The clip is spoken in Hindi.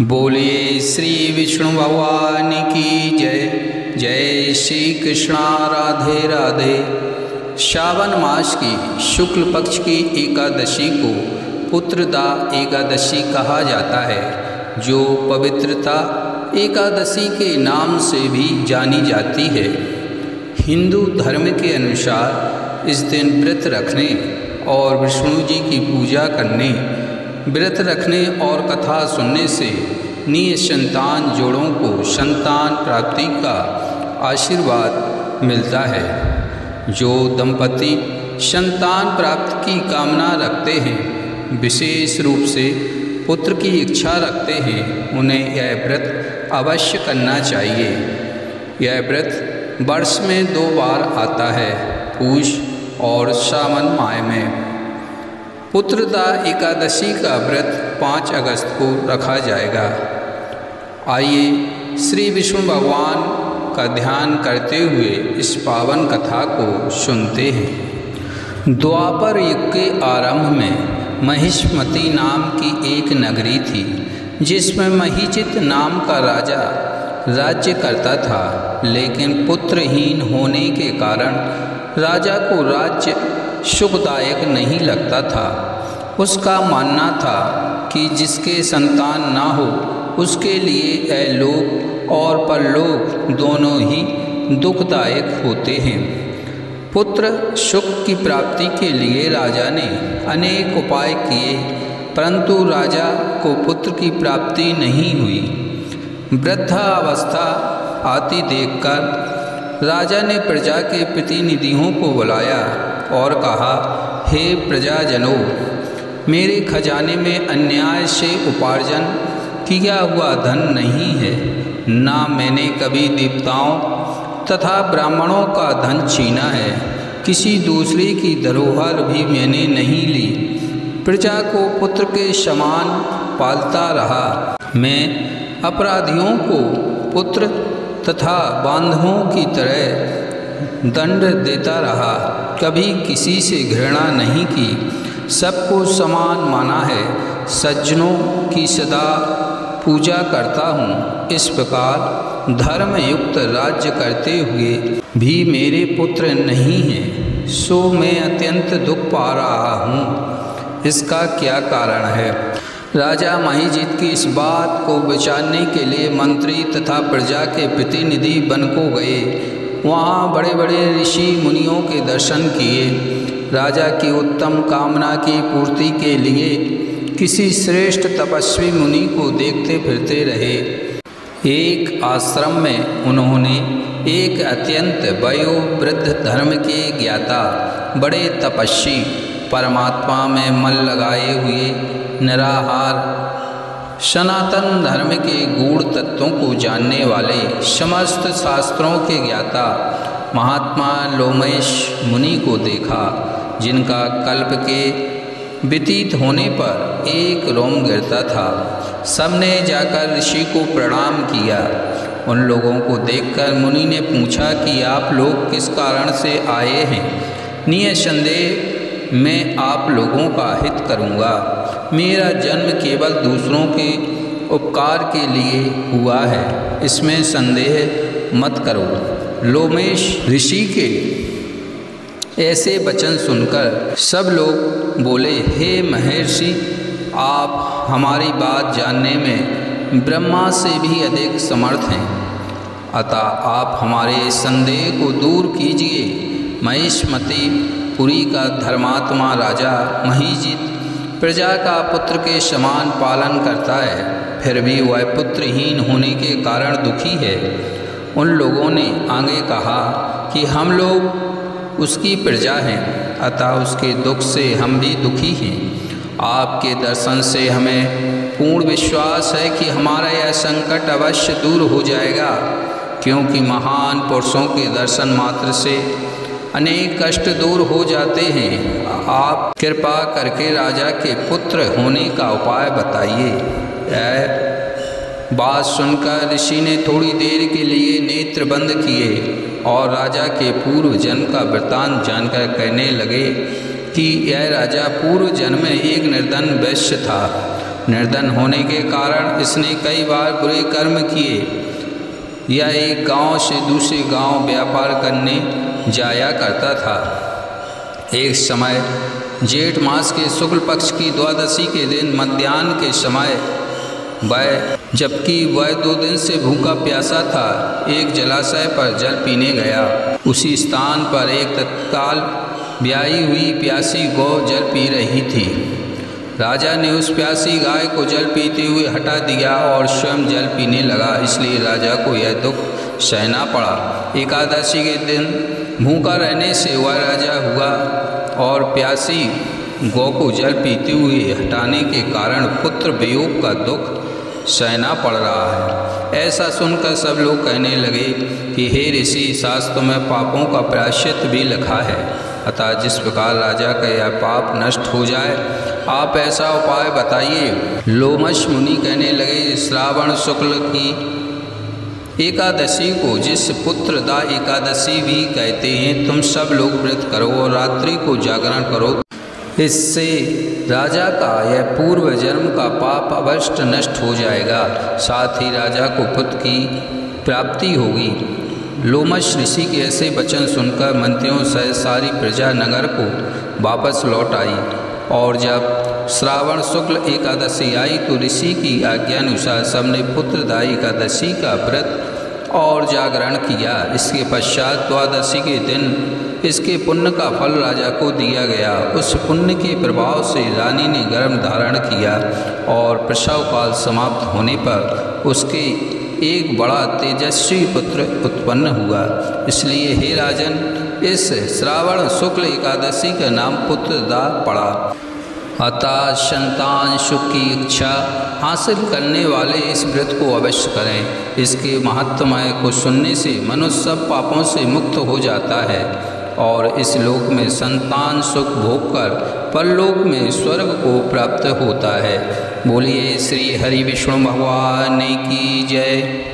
बोलिए श्री विष्णु भगवान की जय। जय श्री कृष्णा राधे राधे। श्रावण मास की शुक्ल पक्ष की एकादशी को पुत्रदा एकादशी कहा जाता है, जो पवित्रता एकादशी के नाम से भी जानी जाती है। हिंदू धर्म के अनुसार इस दिन व्रत रखने और विष्णु जी की पूजा करने, व्रत रखने और कथा सुनने से निसंतान जोड़ों को संतान प्राप्ति का आशीर्वाद मिलता है। जो दंपति संतान प्राप्ति की कामना रखते हैं, विशेष रूप से पुत्र की इच्छा रखते हैं, उन्हें यह व्रत अवश्य करना चाहिए। यह व्रत वर्ष में 2 बार आता है, पूष और सावन माह में। पुत्रदा एकादशी का व्रत 5 अगस्त को रखा जाएगा। आइए श्री विष्णु भगवान का ध्यान करते हुए इस पावन कथा को सुनते हैं। द्वापर युग के आरंभ में महिष्मति नाम की एक नगरी थी, जिसमें महिजित नाम का राजा राज्य करता था। लेकिन पुत्रहीन होने के कारण राजा को राज्य सुखदायक नहीं लगता था। उसका मानना था कि जिसके संतान ना हो, उसके लिए लोक और परलोक दोनों ही दुखदायक होते हैं। पुत्र सुख की प्राप्ति के लिए राजा ने अनेक उपाय किए, परंतु राजा को पुत्र की प्राप्ति नहीं हुई। वृद्धावस्था आती देखकर राजा ने प्रजा के प्रतिनिधियों को बुलाया और कहा, हे प्रजाजनों, मेरे खजाने में अन्याय से उपार्जन किया हुआ धन नहीं है। ना मैंने कभी देवताओं तथा ब्राह्मणों का धन छीना है। किसी दूसरे की धरोहर भी मैंने नहीं ली। प्रजा को पुत्र के समान पालता रहा। मैं अपराधियों को पुत्र तथा बांधवों की तरह दंड देता रहा। कभी किसी से घृणा नहीं की। सबको समान माना है। सज्जनों की सदा पूजा करता हूँ। इस प्रकार धर्मयुक्त राज्य करते हुए भी मेरे पुत्र नहीं हैं, सो मैं अत्यंत दुख पा रहा हूँ। इसका क्या कारण है? राजा महिजित की इस बात को विचारने के लिए मंत्री तथा प्रजा के प्रतिनिधि वन को गए। वहाँ बड़े बड़े ऋषि मुनियों के दर्शन किए। राजा की उत्तम कामना की पूर्ति के लिए किसी श्रेष्ठ तपस्वी मुनि को देखते फिरते रहे। एक आश्रम में उन्होंने एक अत्यंत वयोवृद्ध धर्म के ज्ञाता, बड़े तपस्वी, परमात्मा में मन लगाए हुए, निराहार, सनातन धर्म के गूढ़ तत्वों को जानने वाले, समस्त शास्त्रों के ज्ञाता महात्मा लोमेश मुनि को देखा, जिनका कल्प के व्यतीत होने पर एक रोम गिरता था। सबने जाकर ऋषि को प्रणाम किया। उन लोगों को देखकर मुनि ने पूछा कि आप लोग किस कारण से आए हैं? निसंदेह मैं आप लोगों का हित करूँगा। मेरा जन्म केवल दूसरों के उपकार के लिए हुआ है, इसमें संदेह मत करो। लोमेश ऋषि के ऐसे वचन सुनकर सब लोग बोले, हे महर्षि, आप हमारी बात जानने में ब्रह्मा से भी अधिक समर्थ हैं, अतः आप हमारे संदेह को दूर कीजिए। महिष्मति पुरी का धर्मात्मा राजा महिजित प्रजा का पुत्र के समान पालन करता है, फिर भी वह पुत्रहीन होने के कारण दुखी है। उन लोगों ने आगे कहा कि हम लोग उसकी प्रजा हैं, अतः उसके दुख से हम भी दुखी हैं। आपके दर्शन से हमें पूर्ण विश्वास है कि हमारा यह संकट अवश्य दूर हो जाएगा, क्योंकि महान पुरुषों के दर्शन मात्र से अनेक कष्ट दूर हो जाते हैं। आप कृपा करके राजा के पुत्र होने का उपाय बताइए। यह बात सुनकर ऋषि ने थोड़ी देर के लिए नेत्र बंद किए और राजा के पूर्व जन्म का वृत्तांत जानकर कहने लगे कि यह राजा पूर्व जन्म में एक निर्धन वैश्य था। निर्धन होने के कारण इसने कई बार बुरे कर्म किए। यह एक गांव से दूसरे गांव व्यापार करने जाया करता था। एक समय जेठ मास के शुक्ल पक्ष की द्वादशी के दिन मध्याह्न के समय जबकि वह 2 दिन से भूखा प्यासा था, एक जलाशय पर जल पीने गया। उसी स्थान पर एक तत्काल ब्याही हुई प्यासी गौ जल पी रही थी। राजा ने उस प्यासी गाय को जल पीते हुए हटा दिया और स्वयं जल पीने लगा, इसलिए राजा को यह दुख सहना पड़ा। एकादशी के दिन भूखा रहने से वह राजा हुआ और प्यासी गौ को जल पीते हुए हटाने के कारण पुत्र वियोग का दुख सहना पड़ रहा है। ऐसा सुनकर सब लोग कहने लगे कि हे ऋषि, शास्त्र में पापों का प्रायश्चित भी लिखा है, अतः जिस प्रकार राजा का यह पाप नष्ट हो जाए आप ऐसा उपाय बताइए। लोमश मुनि कहने लगे, श्रावण शुक्ल की एकादशी को जिस पुत्रदा एकादशी भी कहते हैं, तुम सब लोग व्रत करो और रात्रि को जागरण करो। इससे राजा का यह पूर्व जन्म का पाप अवश्य नष्ट हो जाएगा, साथ ही राजा को पुत्र की प्राप्ति होगी। लोमश ऋषि के ऐसे वचन सुनकर मंत्रियों सहित सारी प्रजा नगर को वापस लौट आई और जब श्रावण शुक्ल एकादशी आई तो ऋषि की आज्ञानुसार सबने पुत्रदायी एकादशी का व्रत और जागरण किया। इसके पश्चात द्वादशी के दिन इसके पुण्य का फल राजा को दिया गया। उस पुण्य के प्रभाव से रानी ने गर्भ धारण किया और प्रसव काल समाप्त होने पर उसके एक बड़ा तेजस्वी पुत्र उत्पन्न हुआ। इसलिए हे राजन, इस श्रावण शुक्ल एकादशी का नाम पुत्रदा पड़ा। अतः संतान सुख की इच्छा हासिल करने वाले इस व्रत को अवश्य करें। इसके महात्म्य को सुनने से मनुष्य सब पापों से मुक्त हो जाता है और इस लोक में संतान सुख भोगकर परलोक में स्वर्ग को प्राप्त होता है। बोलिए श्री हरि विष्णु भगवान की जय।